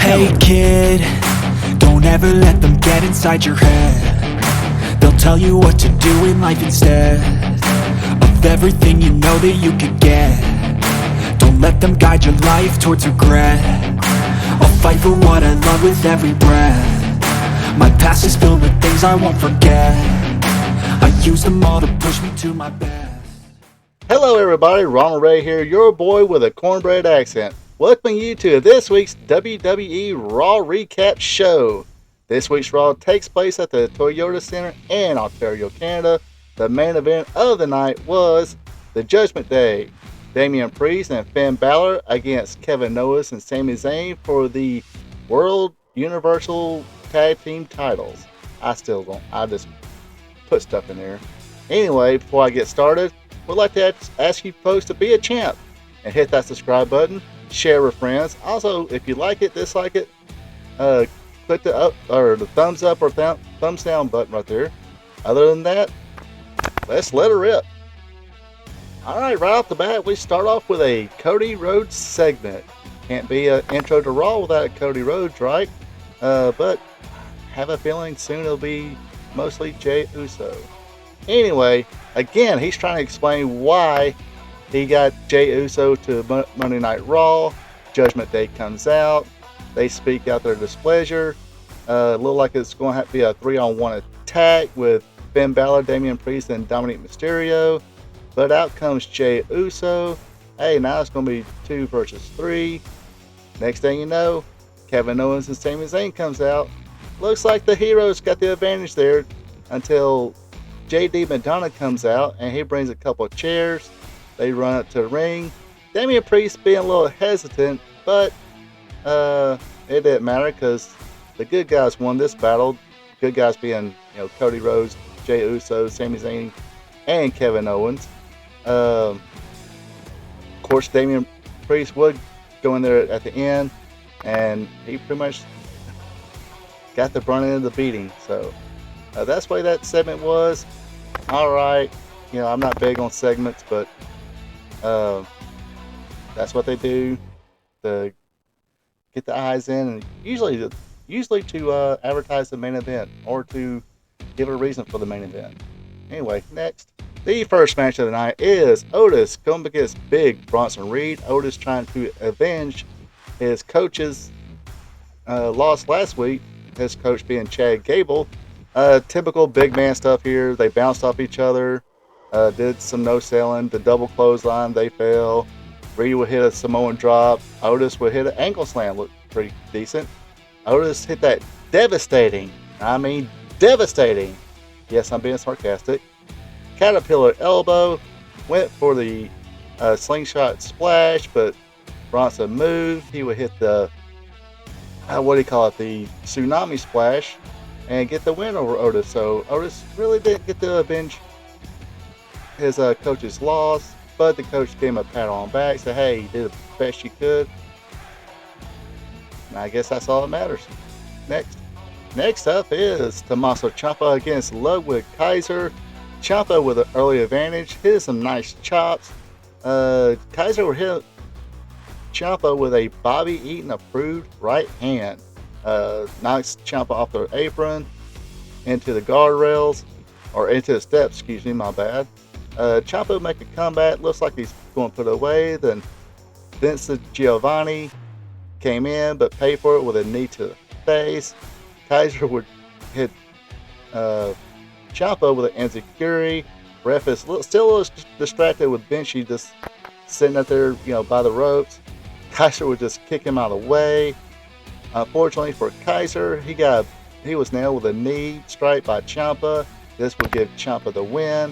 Hey kid, don't ever let them get inside your head. They'll tell you what to do in life instead of everything you know that you could get. Don't let them guide your life towards regret. I'll fight for what I love with every breath. My past is filled with things I won't forget. I use them all to push me to my best. Hello everybody, Ronald Ray here, your boy with a cornbread accent. Welcoming you to this week's WWE Raw Recap Show. This week's Raw takes place at the Toyota Center in Ontario, Canada. The main event of the night was the Judgment Day. Damian Priest and Finn Balor against Kevin Owens and Sami Zayn for the World Universal Tag Team titles. I just put stuff in there. Anyway, before I get started, would like to ask you folks to be a champ and hit that subscribe button, share with friends. Also, if you like it, dislike it, click the thumbs up or thumbs down button right there. Other than that, let's let her rip. Alright, right off the bat, we start off with a Cody Rhodes segment. Can't be an intro to Raw without Cody Rhodes, right? But have a feeling soon it'll be mostly Jey Uso. Anyway, again, he's trying to explain why he got Jey Uso to Monday Night Raw. Judgment Day comes out. They speak out their displeasure. Look like it's going to have to be a 3-on-1 attack with Finn Balor, Damian Priest, and Domic Mysterio. But out comes Jey Uso. Hey, now it's going to be 2 versus 3. Next thing you know, Kevin Owens and Sami Zayn comes out. Looks like the heroes got the advantage there until JD Madonna comes out and he brings a couple of chairs. They run up to the ring. Damian Priest being a little hesitant, but it didn't matter because the good guys won this battle. Good guys being, Cody Rhodes, Jey Uso, Sami Zayn, and Kevin Owens. Of course, Damian Priest would go in there at the end, and he pretty much got the brunt end of the beating. So that's the way that segment was. Alright, I'm not big on segments, but that's what they do to get the eyes in, and usually to advertise the main event or to give a reason for the main event. Anyway, next. The first match of the night is Otis going against Big Bronson Reed. Otis trying to avenge his coach's loss last week, his coach being Chad Gable. Typical big man stuff here. They bounced off each other, did some no-selling, the double clothesline, they fell. Reed would hit a Samoan drop. Otis would hit an ankle slam, looked pretty decent. Otis hit that devastating, yes, I'm being sarcastic, Caterpillar elbow, went for the slingshot splash, but Bronson moved. He would hit the, the tsunami splash, and get the win over Otis. So Otis really didn't get to avenge his coach's loss, but the coach gave him a pat on the back, said, hey, you did the best you could. And I guess that's all that matters. Next up is Tommaso Ciampa against Ludwig Kaiser. Ciampa with an early advantage, hit some nice chops. Kaiser would hit Ciampa with a Bobby Eaton approved right hand. Knocks Ciampa off the apron, into the guardrails, or into the steps, excuse me, my bad. Ciampa make a comeback, looks like he's going to put it away. Then Vincent Giovanni came in, but paid for it with a knee to the face. Kaiser would hit Ciampa with an enziguri. Ref is still a little distracted with Vinci just sitting up there, by the ropes. Kaiser would just kick him out of the way. Unfortunately for Kaiser, he was nailed with a knee strike by Ciampa. This would give Ciampa the win.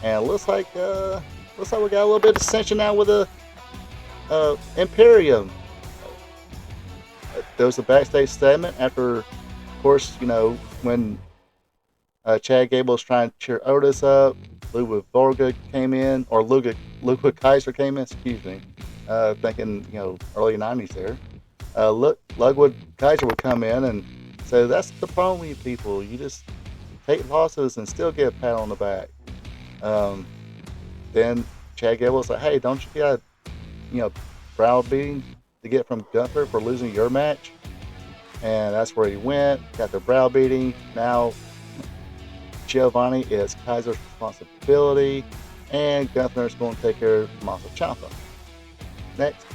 And it looks like we got a little bit of dissension now with the Imperium. There was a backstage segment after, of course, when Chad Gable was trying to cheer Otis up. Ludwig Borga came in, or Ludwig Kaiser came in, excuse me. Thinking, early 90s there. Ludwig Kaiser would come in and say, that's the problem with you people. You just take losses and still get a pat on the back. Then Chad Gable was like, hey, don't you got, browbeating to get from Gunther for losing your match? and that's where he went. Got the browbeating. Now Giovanni is Kaiser's responsibility, and Gunther's going to take care of Tommaso Ciampa. Next,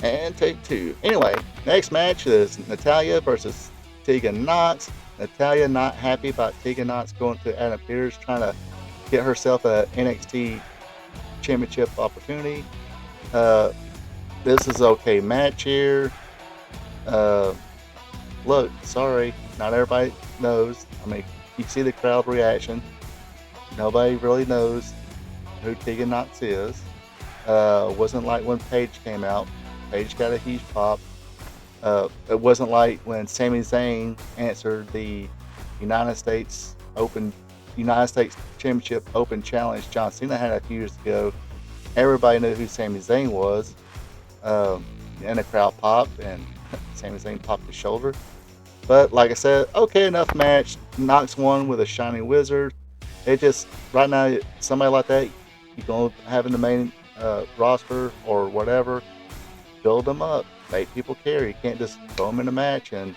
and take two. Anyway, next match is Natalya versus Tegan Nox. Natalya not happy about Tegan Nox going to Adam Pearce, trying to get herself a NXT championship opportunity. This is okay match here. Look, sorry, not everybody knows. I mean, you see the crowd reaction. Nobody really knows who Tegan Nox is. Wasn't like when Paige came out. Paige got a huge pop. It wasn't like when Sami Zayn answered the United States Championship Open Challenge John Cena had a few years ago. Everybody knew who Sami Zayn was. And the crowd popped, and Sami Zayn popped his shoulder. But like I said, okay enough match. Nox won with a Shining Wizard. It just, right now, somebody like that, you're going to have in the main roster or whatever, build them up, make people care. You can't just throw them in a match and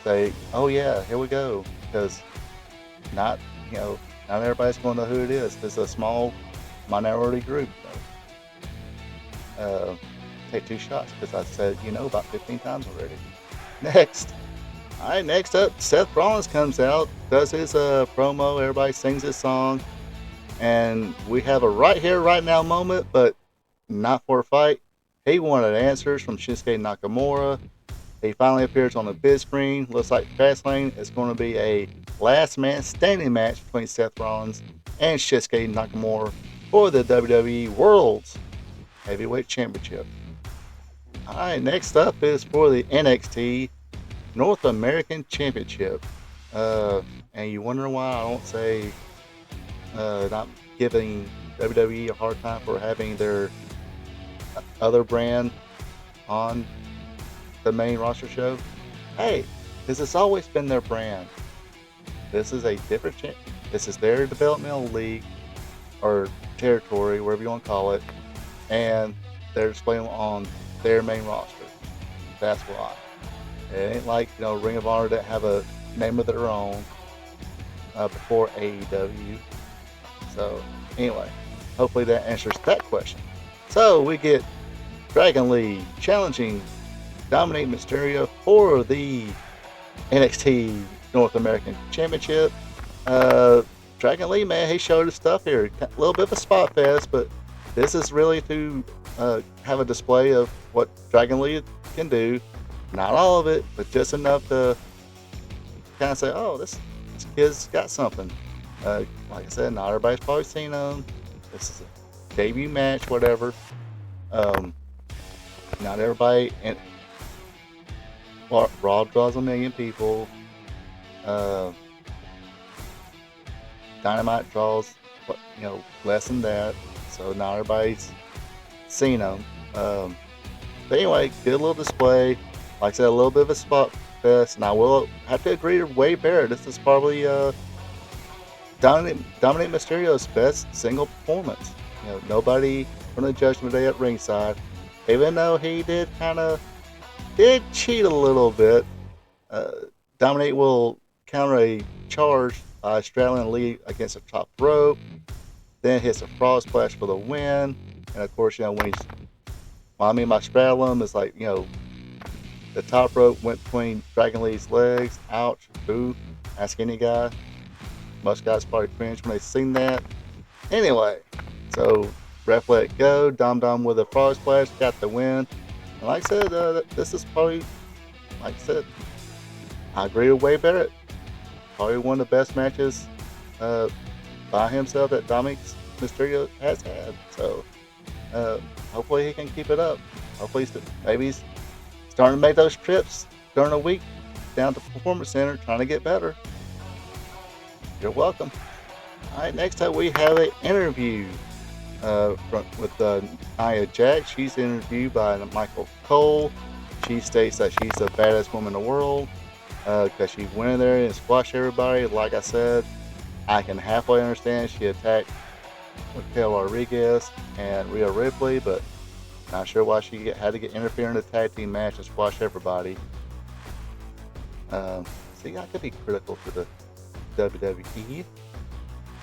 say, oh yeah, here we go. Because not everybody's going to know who it is. It's a small minority group. Take two shots, because I said about 15 times already. Next up, Seth Rollins comes out, does his promo, everybody sings his song, and we have a right here, right now moment, but not for a fight. He wanted answers from Shinsuke Nakamura. He finally appears on the big screen. Looks like Fastlane is going to be a last man standing match between Seth Rollins and Shinsuke Nakamura for the WWE World's Heavyweight Championship. Alright, next up is for the NXT North American Championship. And you wonder why I don't say not giving WWE a hard time for having their other brand on the main roster show. Hey, because it's always been their brand. This is a different this is their developmental league or territory, whatever you want to call it, and they're displaying on their main roster. That's why. It ain't like Ring of Honor that have a name of their own before AEW. So anyway, hopefully that answers that question. So we get Dragon Lee challenging Domic Mysterio for the NXT North American Championship. Dragon Lee, man, he showed his stuff here. A little bit of a spot fest, but this is really to have a display of what Dragon Lee can do. Not all of it, but just enough to kind of say, oh, this kid's got something. Like I said, not everybody's probably seen him. This is a debut match, whatever. Not everybody. And Raw draws 1 million people. Dynamite draws, less than that. So not everybody's seen them. But anyway, good little display. Like I said, a little bit of a spot fest. And I will have to agree with Wade Barrett. This is probably Domic Mysterio's best single performance. Nobody from the Judgment Day at ringside. Even though he did cheat a little bit. Domic will counter a charge by straddling Lee against the top rope. Then hits a frog splash for the win. And of course, when he's, what I mean by straddle him is like, the top rope went between Dragon Lee's legs. Ouch. Boo. Ask any guy. Most guys probably cringe when they seen that. Anyway, so ref let it go. Dom with a frog splash got the win. And like I said, this is probably, like I said, I agree with Wade Barrett. Probably one of the best matches by himself that Domic Mysterio has had. So hopefully he can keep it up. Hopefully maybe he's starting to make those trips during the week down to Performance Center, trying to get better. You're welcome. Alright, next up we have an interview with Nia Jax. She's interviewed by Michael Cole. She states that she's the baddest woman in the world because she went in there and squashed everybody. Like I said, I can halfway understand she attacked Raquel Rodriguez and Rhea Ripley, but not sure why she had to get interfered in the tag team match and squash everybody. See, I could be critical to the WWE.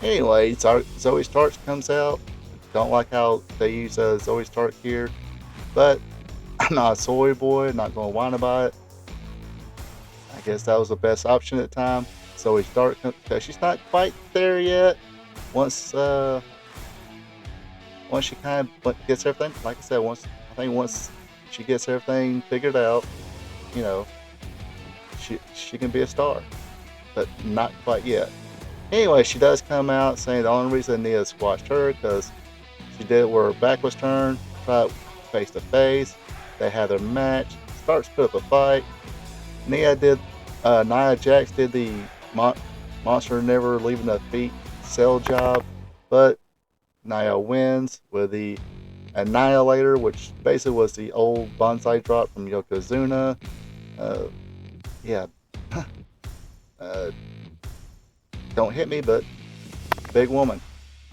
Anyway, Zoe Stark comes out. Don't like how they use Zoe Stark here, but I'm not a soy boy. Not going to whine about it. I guess that was the best option at the time. Zoe Stark, because she's not quite there yet. Once she kind of gets everything, like I said, once she gets everything figured out, you know, she can be a star, but not quite yet. Anyway, she does come out saying the only reason Nia squashed her because she did it where her back was turned, tried face to face. They had their match. Starks put up a fight. Nia Jax did the monster never leaving the feet sell job, but Nia wins with the Annihilator, which basically was the old bonsai drop from Yokozuna. Yeah. Don't hit me, but big woman.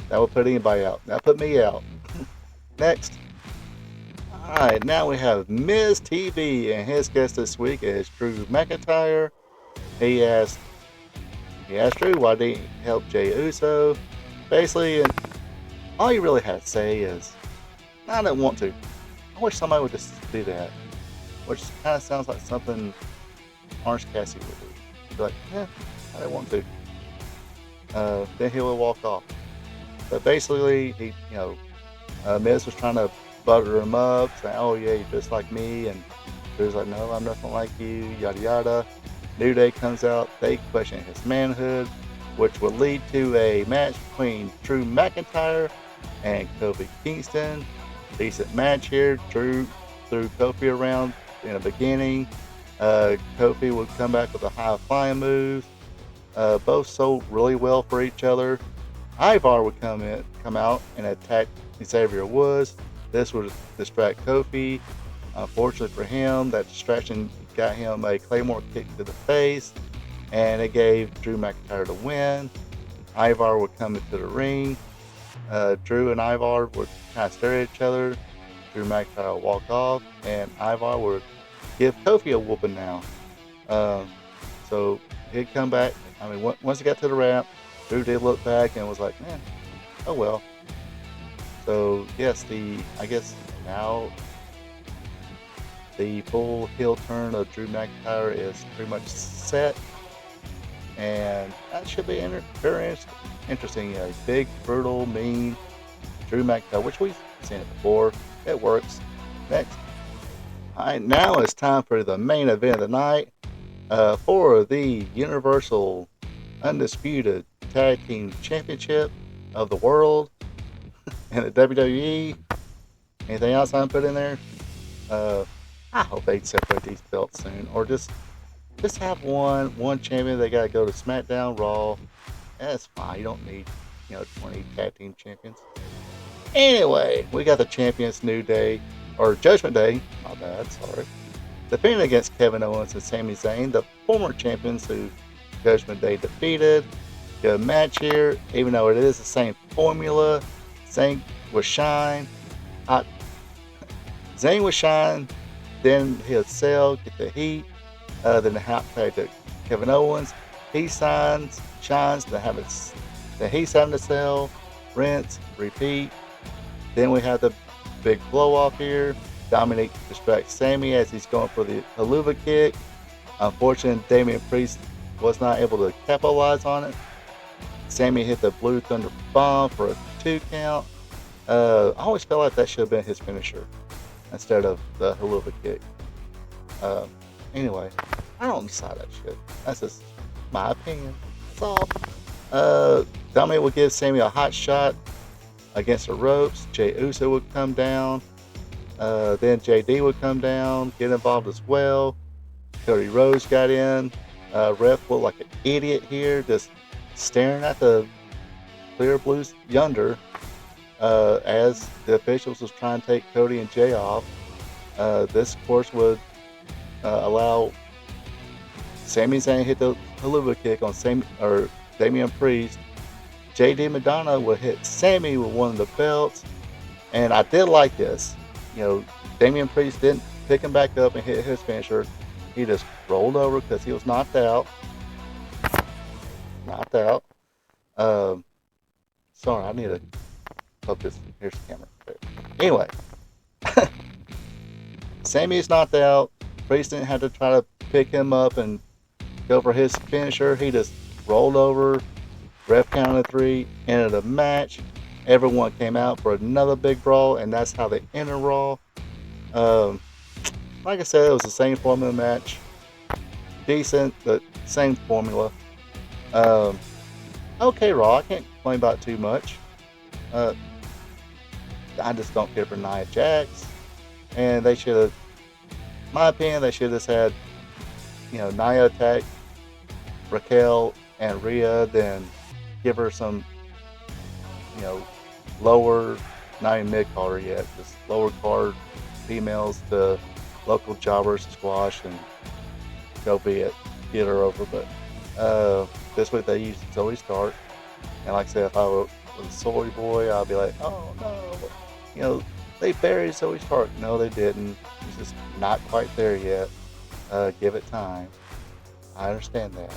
That would put anybody out. That put me out. Next. Alright, now we have Miz TV, and his guest this week is Drew McIntyre. He asked Drew why did he help Jey Uso. Basically, all he really had to say is, I don't want to. I wish somebody would just do that. Which kind of sounds like something Orange Cassidy would do. Be like, yeah, I don't want to. Then he would walk off. But basically, Miz was trying to butter him up, saying, oh yeah, you're just like me. And Drew's like, no, I'm nothing like you, yada yada. New Day comes out, they question his manhood, which will lead to a match between Drew McIntyre and Kofi Kingston. Decent match here. Drew threw Kofi around in the beginning. Kofi would come back with a high flying move. Both sold really well for each other. Ivar would come out and attack Xavier Woods. This would distract Kofi. Unfortunately for him, that distraction got him a Claymore kick to the face, and it gave Drew McIntyre the win. Ivar would come into the ring. Drew and Ivar would kind of stare at each other. Drew McIntyre would walk off, and Ivar would give Kofi a whooping now. So he'd come back. I mean, once he got to the ramp, Drew did look back and was like, man, oh well. So yes, I guess now the full heel turn of Drew McIntyre is pretty much set, and that should be very interesting. Big, brutal, mean Drew McIntyre, which we've seen it before. It works. Next. Alright, now it's time for the main event of the night. For the Universal Undisputed Tag Team Championship of the world and the WWE. Anything else I can put in there? I hope they separate these belts soon, or just have one champion. They gotta go to SmackDown, Raw. That's fine. You don't need 20 tag team champions. Anyway, we got the champions New Day or Judgment Day. My bad, sorry. Defending against Kevin Owens and Sami Zayn, the former champions who Judgment Day defeated. Good match here, even though it is the same formula. Zayn would shine. Zayn would shine. Then he'll sell, get the heat. Then the hot tag to Kevin Owens. He shines, then he's having to sell, rinse, repeat. Then we have the big blow off here. Domic distracts Sami as he's going for the Haluva kick. Unfortunately, Damian Priest was not able to capitalize on it. Sami hit the Blue Thunder Bomb for a 2 count. I always felt like that should have been his finisher instead of the Haluva kick. Anyway, I don't decide that shit. That's just my opinion. That's all. Domic would give Sami a hot shot against the ropes. Jey Uso would come down. Then JD would come down, get involved as well. Cody Rhodes got in. Ref looked like an idiot here, just staring at the clear blues yonder as the officials was trying to take Cody and Jay off. This, of course, would allow Sami Zayn to hit the Haluva kick on Damian Priest. JD Madonna would hit Sami with one of the belts, and I did like this. Damian Priest didn't pick him back up and hit his finisher. He just rolled over because he was knocked out. Knocked out. Sorry, I need to focus. Here's the camera. There. Anyway, Sammy's knocked out. Priest didn't have to try to pick him up and go for his finisher. He just rolled over. Ref counted 3. Ended the match. Everyone came out for another big brawl, and that's how they ended Raw. Like I said, it was the same formula match. Decent, but same formula. Okay, Raw. I can't complain about it too much. I just don't care for Nia Jax. And they should have, in my opinion, they should have just had, Nia attack Raquel and Rhea, then give her some, lower, not even mid-carder yet, just lower card females to local jobbers squash and go be it. Get her over. But this week they used Zoe Stark. And like I said, if I was a Soy Boy, I'd be like, oh no, they buried Zoe Stark. No, they didn't. She's just not quite there yet. Give it time. I understand that.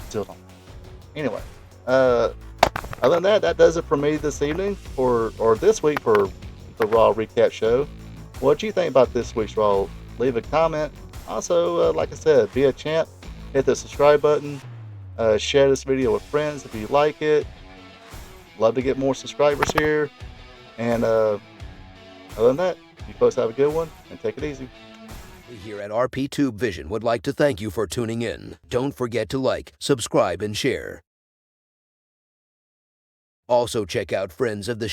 Still don't. Anyway, other than that, that does it for me this evening or this week for the Raw Recap Show. What do you think about this week's Raw? Leave a comment. Also, like I said, be a champ. Hit the subscribe button. Share this video with friends if you like it. Love to get more subscribers here. And other than that, you folks have a good one and take it easy. We here at RP Tube Vision would like to thank you for tuning in. Don't forget to like, subscribe, and share. Also check out Friends of the